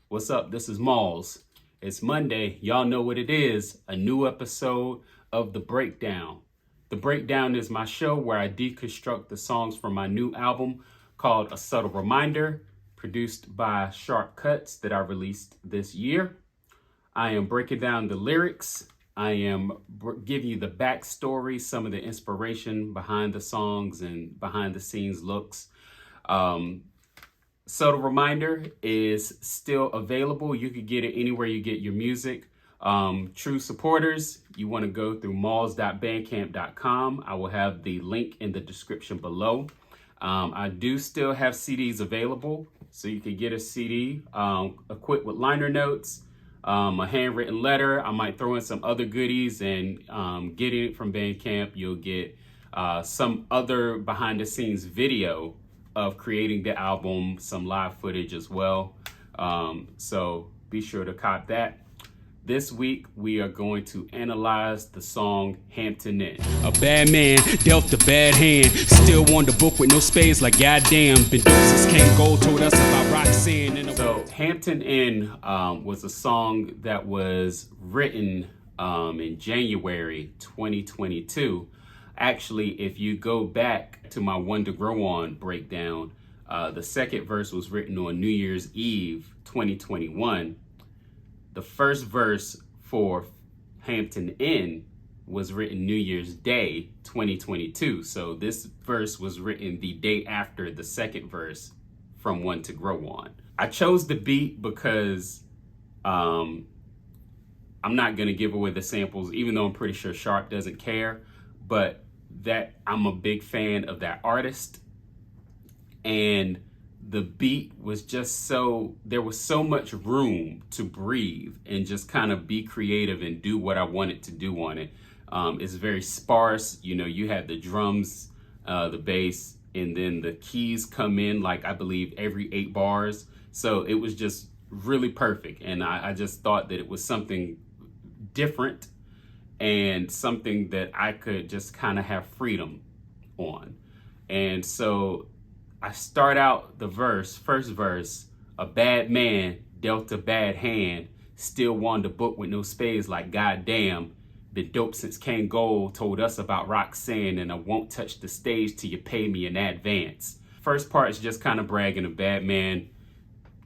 What's up? This is Malls. It's Monday. Y'all know what it is. A new episode of The Breakdown. The Breakdown is my show where I deconstruct the songs from my new album called A Subtle Reminder, produced by Sharp Cuts that I released this year. I am breaking down the lyrics. I am giving you the backstory, some of the inspiration behind the songs and behind the scenes looks. Subtle Reminder is still available. You can get it anywhere you get your music. True supporters, you want to go through malls.bandcamp.com. I will have the link in the description below. I do still have CDs available, so you can get a CD equipped with liner notes, a handwritten letter. I might throw in some other goodies, and getting it from Bandcamp, you'll get some other behind the scenes video of creating the album, some live footage as well. So be sure to cop that. This week, we are going to analyze the song Hampton Inn. A bad man dealt a bad hand. Still won the book with no spades like goddamn. Been dope since King Gold told us about Roxanne. So Hampton Inn was a song that was written in January 2022. Actually, if you go back to my One to Grow On breakdown, the second verse was written on New Year's Eve 2021. The first verse for Hampton Inn was written New Year's Day 2022. So this verse was written the day after the second verse from One to Grow On. I chose the beat because I'm not going to give away the samples, even though I'm pretty sure Sharp doesn't care. But that I'm a big fan of that artist, and the beat was just there was so much room to breathe and just kind of be creative and do what I wanted to do on it. It's very sparse. You know, you had the drums, the bass, and then the keys come in, like I believe every 8 bars. So it was just really perfect. And I just thought that it was something different and something that I could just kind of have freedom on. And so I start out the first verse, a bad man dealt a bad hand, still won the book with no spades like goddamn. Been dope since King Gold told us about Roxanne, and I won't touch the stage till you pay me in advance. First part is just kind of bragging, a bad man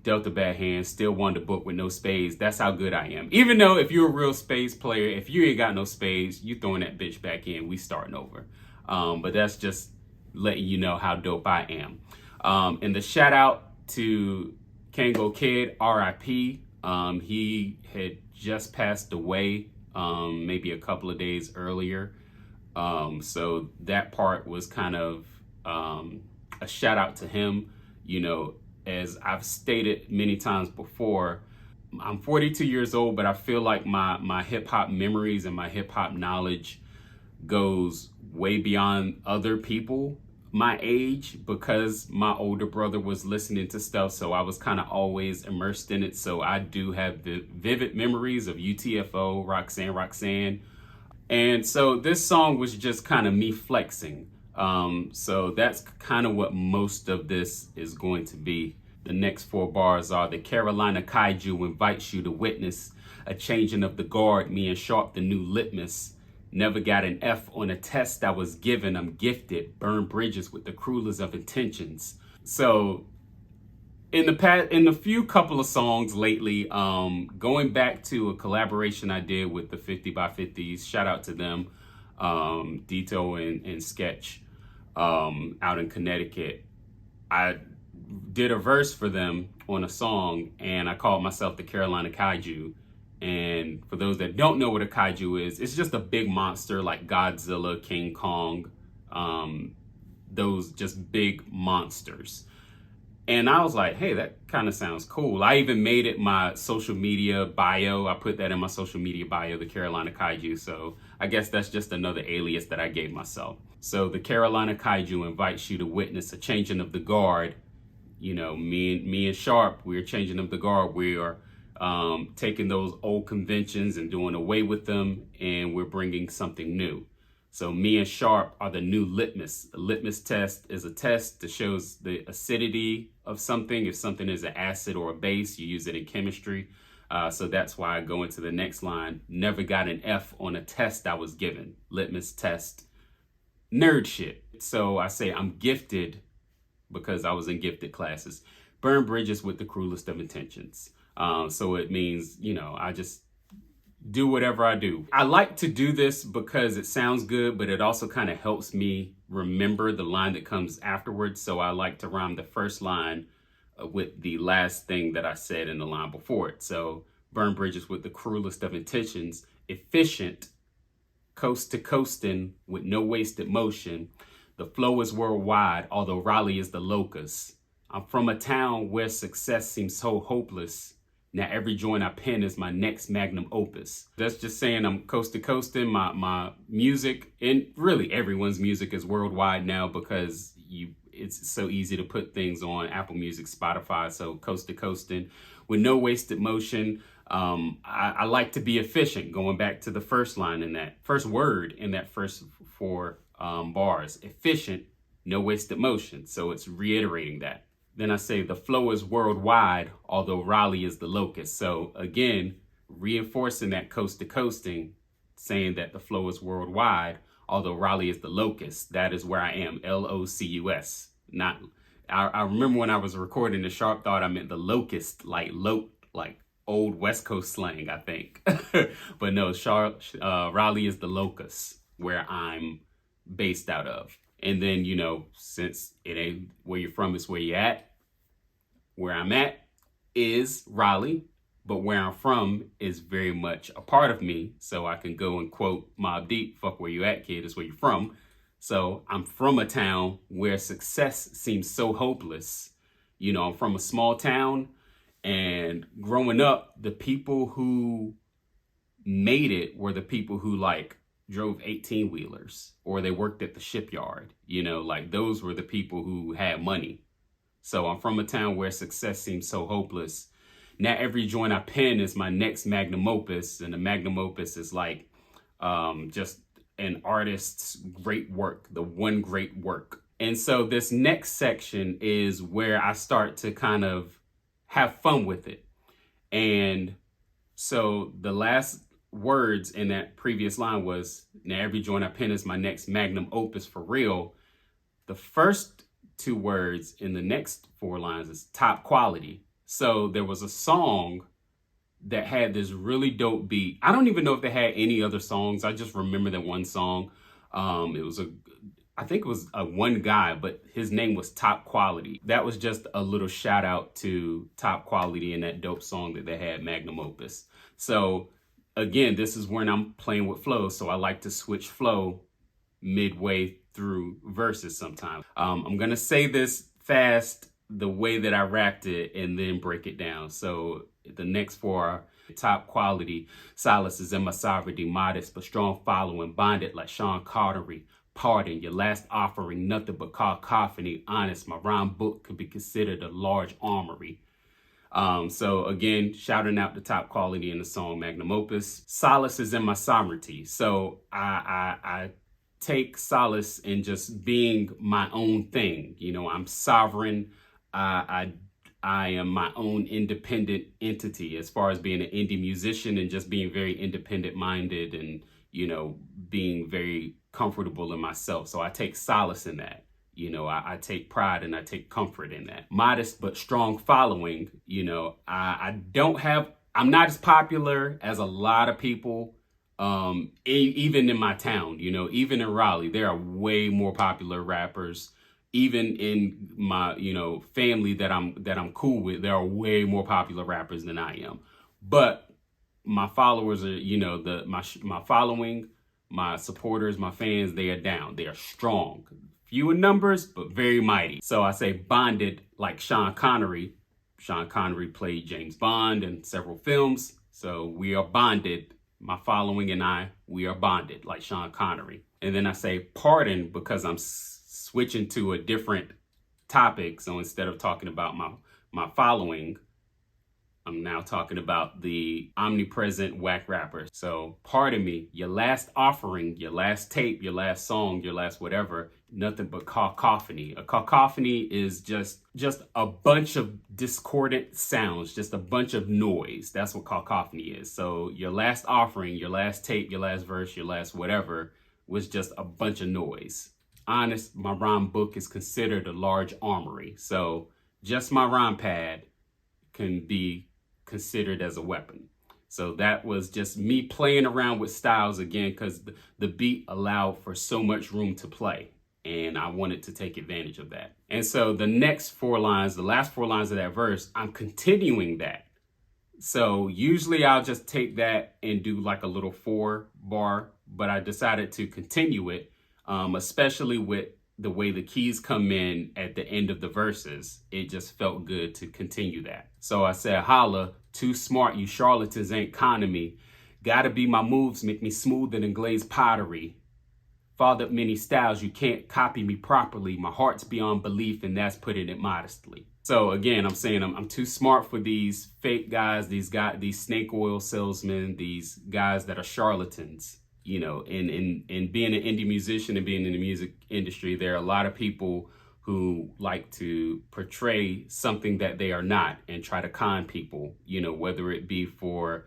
dealt a bad hand, still won the book with no spades. That's how good I am. Even though if you're a real spades player, if you ain't got no spades, you throwing that bitch back in, we starting over. But that's just letting you know how dope I am. And the shout out to Kango Kid, RIP. He had just passed away maybe a couple of days earlier. So that part was kind of a shout out to him. You know, as I've stated many times before, I'm 42 years old, but I feel like my hip hop memories and my hip hop knowledge goes way beyond other people my age, because my older brother was listening to stuff. So I was kind of always immersed in it. So I do have the vivid memories of UTFO, Roxanne. And so this song was just kind of me flexing. So that's kind of what most of this is going to be. The next 4 bars are: the Carolina Kaiju invites you to witness a changing of the guard, me and Sharp the new litmus. Never got an F on a test I was given. I'm gifted. Burn bridges with the cruelest of intentions. So in the few couple of songs lately, going back to a collaboration I did with the 50 by 50s, shout out to them, Dito and Sketch, out in Connecticut. I did a verse for them on a song, and I called myself the Carolina Kaiju. And for those that don't know what a kaiju is, it's just a big monster like Godzilla, King Kong, those just big monsters. And I was like, hey, that kind of sounds cool. I even made it my social media bio. I put that in my social media bio, the Carolina Kaiju. So I guess that's just another alias that I gave myself. So the Carolina Kaiju invites you to witness a changing of the guard. You know, me and Sharp, we're changing of the guard. We are taking those old conventions and doing away with them, and we're bringing something new. So me and Sharp are the new litmus. The litmus test is a test that shows the acidity of something. If something is an acid or a base, you use it in chemistry. So that's why I go into the next line. Never got an F on a test I was given. Litmus test. Nerd shit. So I say I'm gifted because I was in gifted classes. Burn bridges with the cruelest of intentions. So it means, I just do whatever I do. I like to do this because it sounds good, but it also kind of helps me remember the line that comes afterwards. So I like to rhyme the first line with the last thing that I said in the line before it. So burn bridges with the cruelest of intentions, efficient, coast to coasting with no wasted motion. The flow is worldwide, although Raleigh is the locus. I'm from a town where success seems so hopeless. Now every joint I pen is my next magnum opus. That's just saying I'm coast to coasting. My music, and really everyone's music, is worldwide now because it's so easy to put things on Apple Music, Spotify. So coast to coasting with no wasted motion. I like to be efficient, going back to the first line in that first word in that first four bars. Efficient, no wasted motion. So it's reiterating that. Then I say the flow is worldwide, although Raleigh is the locus. So again, reinforcing that coast to coasting, saying that the flow is worldwide, although Raleigh is the locus. That is where I am, Locus. I remember when I was recording the Sharp thought I meant the locust, like old West Coast slang, I think. But no, Raleigh is the locus, where I'm based out of. And then, since it ain't where you're from, it's where you're at. Where I'm at is Raleigh, but where I'm from is very much a part of me. So I can go and quote Mobb Deep, fuck where you at, kid, is where you're from. So I'm from a town where success seems so hopeless. I'm from a small town, and growing up, the people who made it were the people who drove 18-wheelers, or they worked at the shipyard. Those were the people who had money. So I'm from a town where success seems so hopeless. Now every joint I pen is my next magnum opus, and the magnum opus is just an artist's great work, the one great work. And so this next section is where I start to kind of have fun with it. And so the last words in that previous line was, now every joint I pen is my next magnum opus for real. The first two words in the next four lines is top quality. So there was a song that had this really dope beat. I don't even know if they had any other songs. I just remember that one song. I think it was a one guy, but his name was Top Quality. That was just a little shout out to Top Quality and that dope song that they had, Magnum Opus. So again, this is when I'm playing with flow. So I like to switch flow midway through verses sometimes. I'm going to say this fast the way that I rapped it and then break it down. So the next four are top quality. Solace is in my sovereignty, modest but strong following, bonded like Sean Connery. Pardon, your last offering, nothing but cacophony. Honest, my rhyme book could be considered a large armory. So again, shouting out the top quality in the song Magnum Opus. Solace is in my sovereignty. So I take solace in just being my own thing. I'm sovereign. I am my own independent entity as far as being an indie musician and just being very independent minded and, being very comfortable in myself. So I take solace in that. I take pride and I take comfort in that. Modest but strong following. I'm not as popular as a lot of people, even in my town. Even in Raleigh, there are way more popular rappers. Even in my, family that I'm cool with, there are way more popular rappers than I am. But my followers are, my following, my supporters, my fans, they are down. They are strong. Few in numbers, but very mighty. So I say bonded like Sean Connery. Sean Connery played James Bond in several films. So we are bonded. My following and we are bonded like Sean Connery. And then I say pardon because I'm switching to a different topic. So instead of talking about my following, I'm now talking about the omnipresent whack rappers. So pardon me, your last offering, your last tape, your last song, your last whatever, nothing but cacophony. A cacophony is just a bunch of discordant sounds, just a bunch of noise. That's what cacophony is. So your last offering, your last tape, your last verse, your last whatever was just a bunch of noise. Honest, my rhyme book is considered a large armory. So just my rhyme pad can be considered as a weapon. So that was just me playing around with styles again, because the beat allowed for so much room to play, and I wanted to take advantage of that. And so the next 4 lines, the last 4 lines of that verse, I'm continuing that. So usually I'll just take that and do like a little 4 bar, but I decided to continue it, especially with the way the keys come in at the end of the verses. It just felt good to continue that. So I said, holla, too smart, you charlatans ain't conning me. Gotta be my moves, make me smoother than glazed pottery. Fathered many styles, you can't copy me properly. My heart's beyond belief, and that's putting it modestly. So again, I'm saying I'm too smart for these fake guys, these snake oil salesmen, these guys that are charlatans. You know, in being an indie musician and being in the music industry, there are a lot of people who like to portray something that they are not and try to con people, you know, whether it be for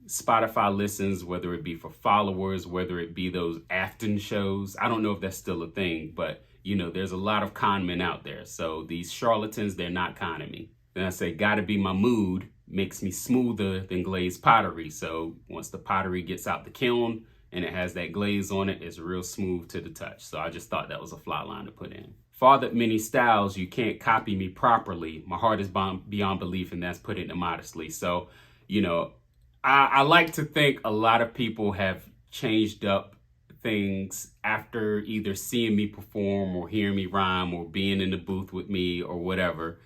Spotify listens, whether it be for followers, whether it be those Afton shows. I don't know if that's still a thing, but, you know, there's a lot of con men out there. So these charlatans, they're not conning me. Then I say, gotta be my mood, makes me smoother than glazed pottery. So once the pottery gets out the kiln, and it has that glaze on it, it's real smooth to the touch. So I just thought that was a fly line to put in. Fathered many styles, you can't copy me properly. My heart is beyond belief, and that's putting it modestly. So, you know, I like to think a lot of people have changed up things after either seeing me perform or hearing me rhyme or being in the booth with me or whatever.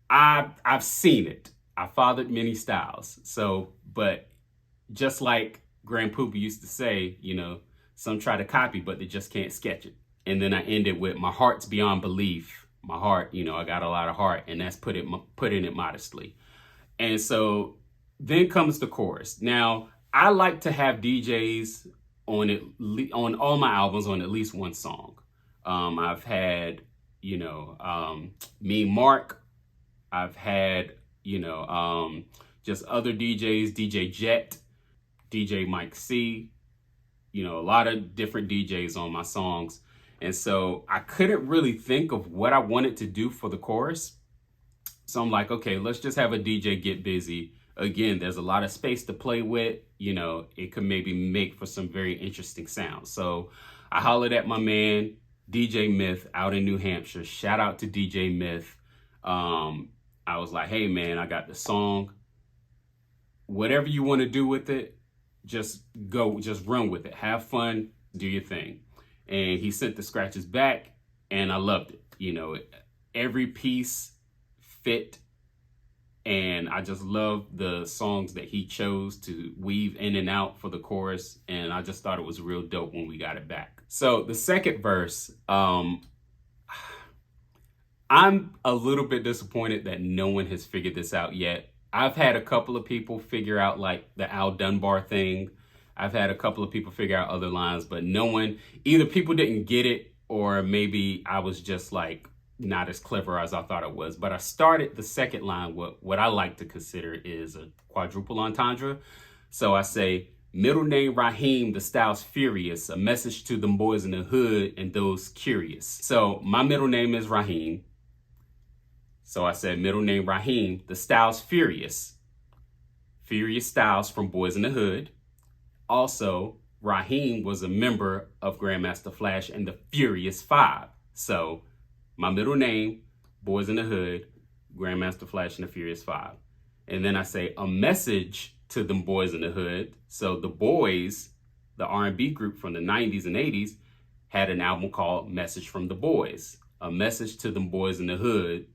I've seen it. I fathered many styles. So, but just like Grand Poopa used to say, you know, some try to copy, but they just can't sketch it. And then I ended with my heart's beyond belief. My heart, you know, I got a lot of heart, and that's putting it modestly. And so then comes the chorus. Now, I like to have DJs on all my albums on at least one song. I've had, you know, me, Mark. I've had, you know, just other DJs, DJ Jet, DJ Mike C, you know, a lot of different DJs on my songs. And so I couldn't really think of what I wanted to do for the chorus. So I'm like, okay, let's just have a DJ get busy. Again, there's a lot of space to play with. You know, it could maybe make for some very interesting sounds. So I hollered at my man, DJ Myth, out in New Hampshire. Shout out to DJ Myth. I was like, hey man, I got the song. Whatever you want to do with it, just run with it. Have fun, do your thing. And he sent the scratches back, and I loved it. You know, every piece fit, and I just love the songs that he chose to weave in and out for the chorus, and I just thought it was real dope when we got it back. So the second verse, I'm a little bit disappointed that no one has figured this out yet. I've had a couple of people figure out like the Al Dunbar thing. I've had a couple of people figure out other lines, but no one, either people didn't get it, or maybe I was just like not as clever as I thought it was. But I started the second line, what I like to consider is a quadruple entendre. So I say, middle name Raheem, the style's furious, a message to them boys in the hood and those curious. So my middle name is Raheem. So I said, middle name Raheem, the style's furious. Furious Styles from Boys in the Hood. Also, Raheem was a member of Grandmaster Flash and the Furious Five. So my middle name, Boys in the Hood, Grandmaster Flash and the Furious Five. And then I say a message to them boys in the hood. So the Boys, the R&B group from the 90s and 80s, had an album called Message from the Boys. A message to them boys in the hood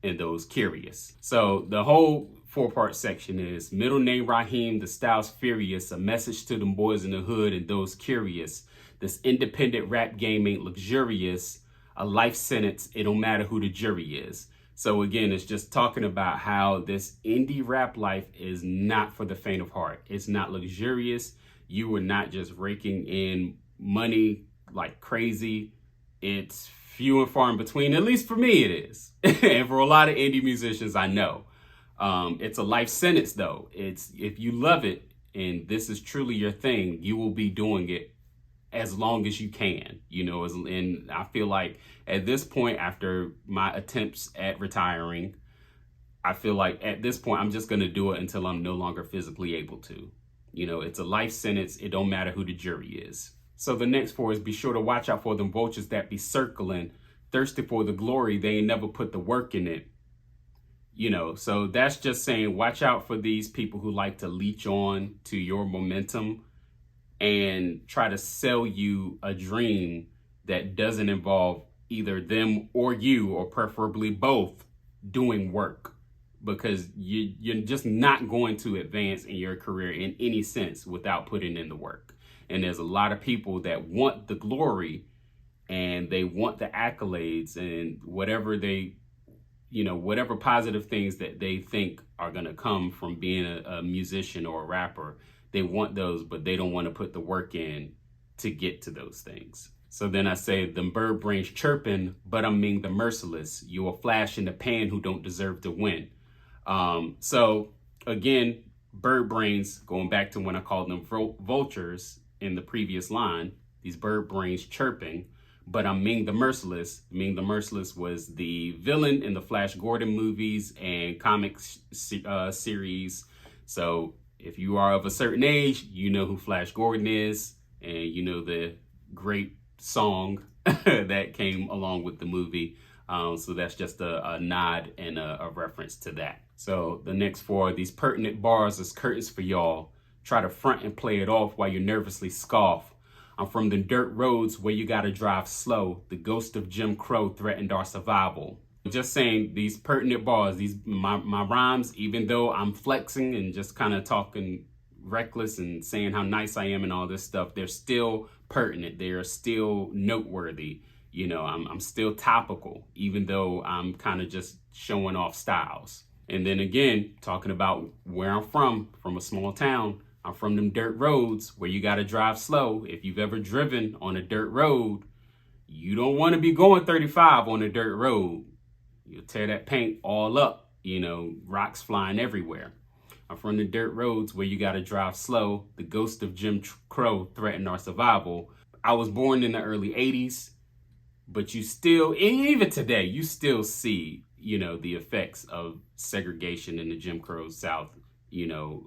and those curious. So the whole 4-part section is middle name Raheem, the style's furious, a message to them boys in the hood and those curious. This independent rap game ain't luxurious, a life sentence, it don't matter who the jury is. So again, it's just talking about how this indie rap life is not for the faint of heart. It's not luxurious. You are not just raking in money like crazy. It's few and far in between. At least for me, it is. And for a lot of indie musicians, I know. It's a life sentence, though. It's if you love it and this is truly your thing, you will be doing it as long as you can, and I feel like at this point, after my attempts at retiring, I feel like at this point, I'm just going to do it until I'm no longer physically able to. It's a life sentence. It don't matter who the jury is. So the next 4 is be sure to watch out for them vultures that be circling, thirsty for the glory. They ain't never put the work in it. So that's just saying, watch out for these people who like to leech on to your momentum and try to sell you a dream that doesn't involve either them or you, or preferably both, doing work, because you're just not going to advance in your career in any sense without putting in the work. And there's a lot of people that want the glory and they want the accolades and whatever whatever positive things that they think are going to come from being a musician or a rapper. They want those, but they don't want to put the work in to get to those things. So then I say, them bird brains chirping, but I mean the merciless. You a flash in the pan who don't deserve to win. So again, bird brains, going back to when I called them vultures in the previous line, these bird brains chirping, but I'm Ming the Merciless. Ming the Merciless was the villain in the Flash Gordon movies and comics series. So if you are of a certain age, you know who Flash Gordon is, and you know the great song that came along with the movie. So that's just a nod and a reference to that. So the next 4, these pertinent bars as curtains for y'all. Try to front and play it off while you nervously scoff. I'm from the dirt roads where you gotta drive slow. The ghost of Jim Crow threatened our survival. Just saying, these pertinent bars, my rhymes, even though I'm flexing and just kind of talking reckless and saying how nice I am and all this stuff, they're still pertinent. They are still noteworthy. I'm still topical, even though I'm kind of just showing off styles. And then again, talking about where I'm from a small town. I'm from them dirt roads where you got to drive slow. If you've ever driven on a dirt road, you don't want to be going 35 on a dirt road. You'll tear that paint all up, rocks flying everywhere. I'm from the dirt roads where you got to drive slow. The ghost of Jim Crow threatened our survival. I was born in the early 80s, but you still, even today, you still see, the effects of segregation in the Jim Crow South,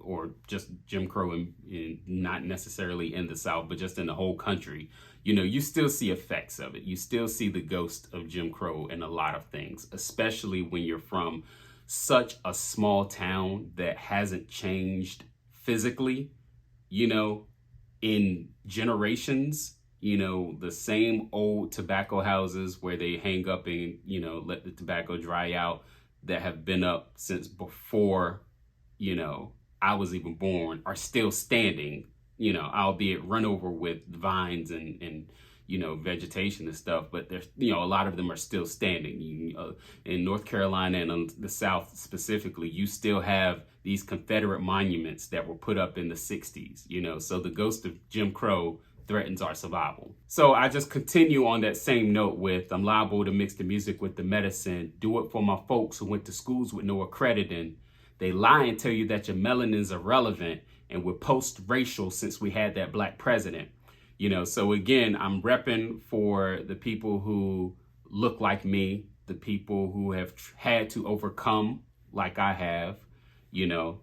or just Jim Crow in not necessarily in the South, but just in the whole country. You still see effects of it. You still see the ghost of Jim Crow in a lot of things, especially when you're from such a small town that hasn't changed physically, in generations. The same old tobacco houses where they hang up and, let the tobacco dry out, that have been up since before, I was even born, are still standing, albeit run over with vines and vegetation and stuff. But there's, a lot of them are still standing. In North Carolina and in the South specifically, you still have these Confederate monuments that were put up in the 60s, so the ghost of Jim Crow threatens our survival. So I just continue on that same note with, I'm liable to mix the music with the medicine. Do it for my folks who went to schools with no accrediting. They lie and tell you that your melanin's irrelevant, and we're post-racial since we had that black president. So again, I'm repping for the people who look like me, the people who have had to overcome like I have,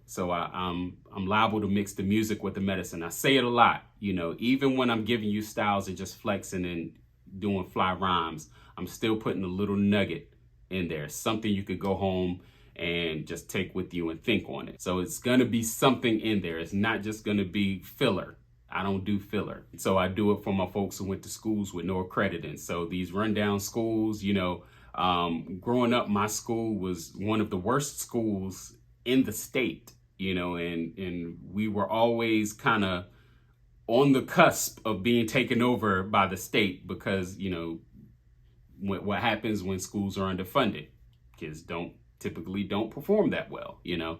so I'm liable to mix the music with the medicine. I say it a lot, even when I'm giving you styles and just flexing and doing fly rhymes, I'm still putting a little nugget in there, something you could go home and just take with you and think on it. So it's going to be something in there. It's not just going to be filler. I don't do filler. So I do it for my folks who went to schools with no accrediting. So these rundown schools, growing up, my school was one of the worst schools in the state, and we were always kind of on the cusp of being taken over by the state because, what happens when schools are underfunded. Kids typically don't perform that well, you know.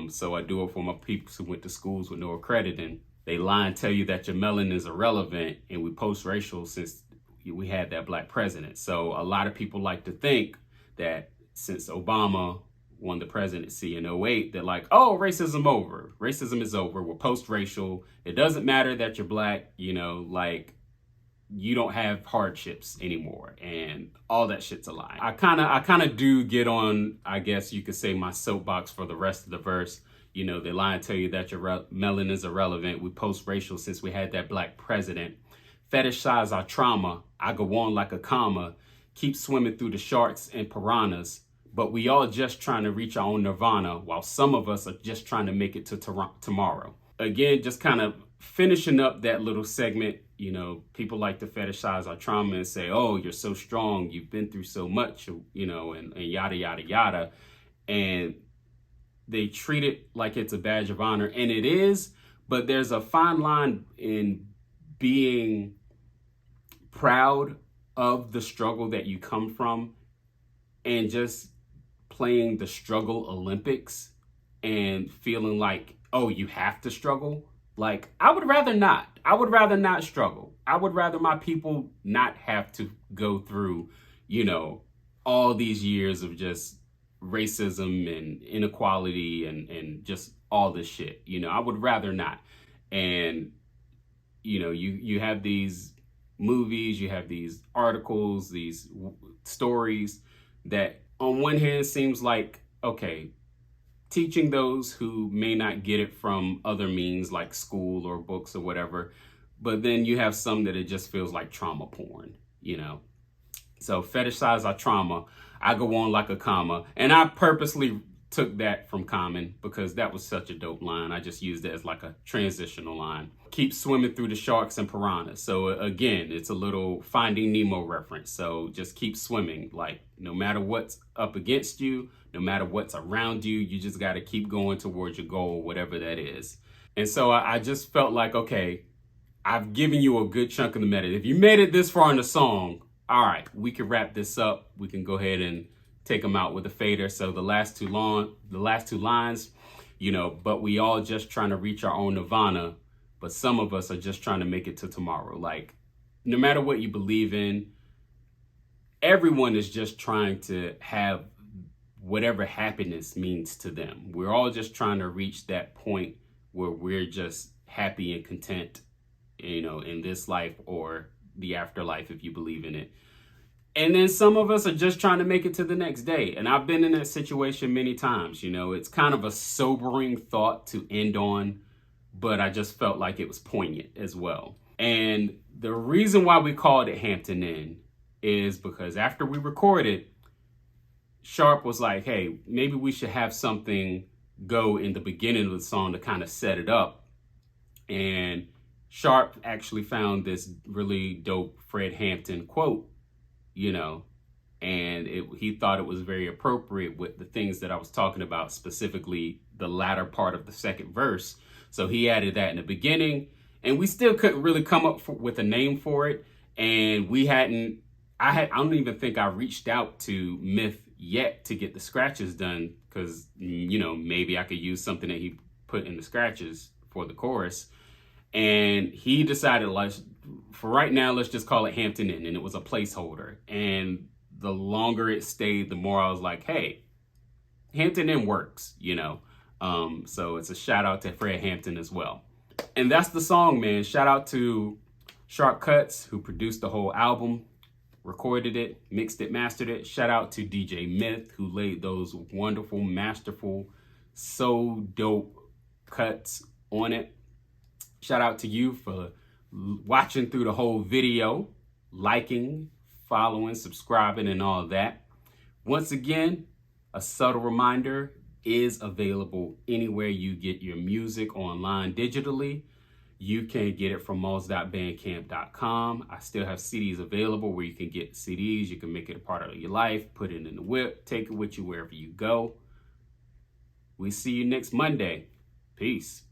So I do it for my people who went to schools with no accrediting. They lie and tell you that your melanin is irrelevant, and we post-racial since we had that black president. So a lot of people like to think that since Obama won the presidency in '08, they're like, oh, racism over. Racism is over. We're post-racial. It doesn't matter that you're black, you know, like you don't have hardships anymore, and all that shit's a lie. I kind of do get on, I guess you could say, my soapbox for the rest of the verse. You know, they lie and tell you that your melanin is irrelevant. We post-racial since we had that black president. Fetishize our trauma. I go on like a comma. Keep swimming through the sharks and piranhas. But we all just trying to reach our own nirvana, while some of us are just trying to make it to tomorrow. Again, just kind of finishing up that little segment. You know, people like to fetishize our trauma and say, oh, you're so strong, you've been through so much, you know, and yada, yada, yada. And they treat it like it's a badge of honor, and it is, but there's a fine line in being proud of the struggle that you come from and just playing the struggle Olympics and feeling like, oh, you have to struggle. Like, I would rather not. I would rather not struggle. I would rather my people not have to go through, you know, all these years of just racism and inequality and just all this shit. You know, I would rather not. And, you know, you have these movies, you have these articles, these stories that on one hand seems like, okay, teaching those who may not get it from other means like school or books or whatever. But then you have some that it just feels like trauma porn, you know. So fetishize our trauma. I go on like a comma. And I purposely took that from Common because that was such a dope line. I just used it as like a transitional line. Keep swimming through the sharks and piranhas. So again, it's a little Finding Nemo reference. So just keep swimming. Like, no matter what's up against you, no matter what's around you, you just got to keep going towards your goal, whatever that is. And so I just felt like, okay, I've given you a good chunk of the meta. If you made it this far in the song, all right, we can wrap this up. We can go ahead and take them out with a fader. So the last two lines, you know, but we all just trying to reach our own nirvana, but some of us are just trying to make it to tomorrow. Like, no matter what you believe in, everyone is just trying to have whatever happiness means to them. We're all just trying to reach that point where we're just happy and content, you know, in this life or the afterlife, if you believe in it. And then some of us are just trying to make it to the next day. And I've been in that situation many times. You know, it's kind of a sobering thought to end on, but I just felt like it was poignant as well. And the reason why we called it Hampton Inn is because after we recorded, Sharp was like, hey, maybe we should have something go in the beginning of the song to kind of set it up. And Sharp actually found this really dope Fred Hampton quote, you know, and he thought it was very appropriate with the things that I was talking about, specifically the latter part of the second verse. So he added that in the beginning, and we still couldn't really come up with a name for it. And I don't even think I reached out to Myth yet to get the scratches done, because, you know, maybe I could use something that he put in the scratches for the chorus. And he decided, for right now, let's just call it Hampton Inn. And it was a placeholder. And the longer it stayed, the more I was like, hey, Hampton Inn works, you know. So it's a shout out to Fred Hampton as well. And that's the song, man. Shout out to Sharp Cuts, who produced the whole album, recorded it, mixed it, mastered it. Shout out to DJ Myth, who laid those wonderful, masterful, so dope cuts on it. Shout out to you for watching through the whole video, liking, following, subscribing, and all that. Once again, a subtle reminder is available anywhere you get your music online digitally. You can get it from malls.bandcamp.com. I still have CDs available where you can get CDs. You can make it a part of your life, put it in the whip, take it with you wherever you go. We see you next Monday. Peace.